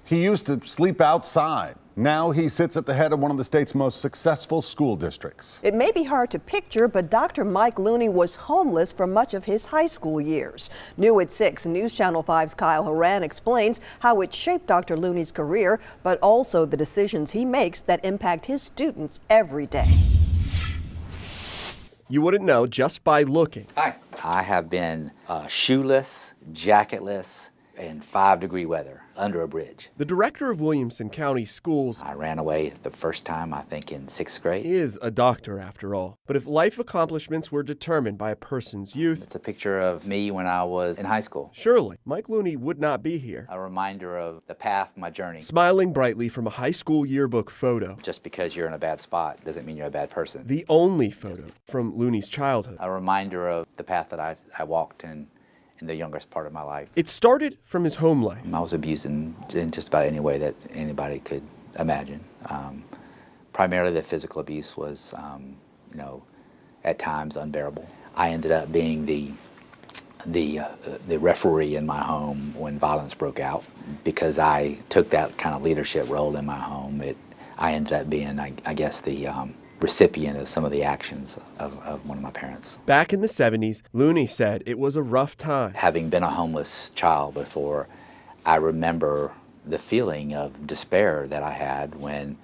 He used to sleep outside. Now he sits at the head of one of the state's most successful school districts. It may be hard to picture, but Dr. Mike Looney was homeless for much of his high school years. New at 6, News Channel 5's Kyle Horan explains how it shaped Dr. Looney's career, but also the decisions he makes that impact his students every day. You wouldn't know just by looking. Hi. I have been shoeless, jacketless, in 5-degree weather under a bridge. The director of Williamson County Schools, I ran away the first time, I think, in 6th grade. is a doctor after all. But if life accomplishments were determined by a person's youth, It's a picture of me when I was in high school. surely Mike Looney would not be here. A reminder of the path, my journey. Smiling brightly from a high school yearbook photo. Just because you're in a bad spot doesn't mean you're a bad person. The only photo from Looney's childhood. A reminder of the path that I walked in the youngest part of my life. It started from his home life. I was abused in just about any way that anybody could imagine. Primarily the physical abuse was, at times unbearable. I ended up being the referee in my home when violence broke out. Because I took that kind of leadership role in my home, I ended up being, I guess, the recipient of some of the actions of one of my parents. Back in the 70s, Looney said it was a rough time. Having been a homeless child before, I remember the feeling of despair that I had when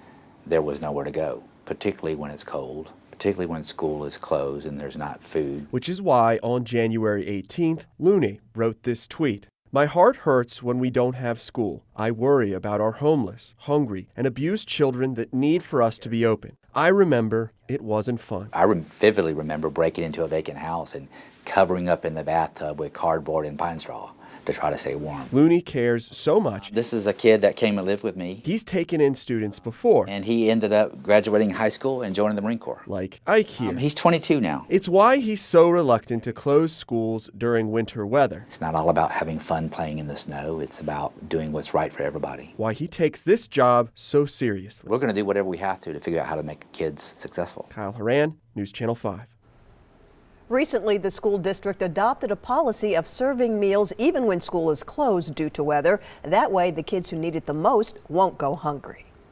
there was nowhere to go, particularly when it's cold, particularly when school is closed and there's not food. Which is why on January 18th, Looney wrote this tweet. My heart hurts when we don't have school. I worry about our homeless, hungry, and abused children that need for us to be open. I remember it wasn't fun. I vividly remember breaking into a vacant house and covering up in the bathtub with cardboard and pine straw to try to stay warm. Looney cares so much. This is a kid that came and lived with me. He's taken in students before. And he ended up graduating high school and joining the Marine Corps. Like Ike here. He's 22 now. It's why he's so reluctant to close schools during winter weather. It's not all about having fun playing in the snow. It's about doing what's right for everybody. Why he takes this job so seriously. We're going to do whatever we have to figure out how to make kids successful. Kyle Horan, News Channel 5. Recently, the school district adopted a policy of serving meals even when school is closed due to weather. That way, the kids who need it the most won't go hungry.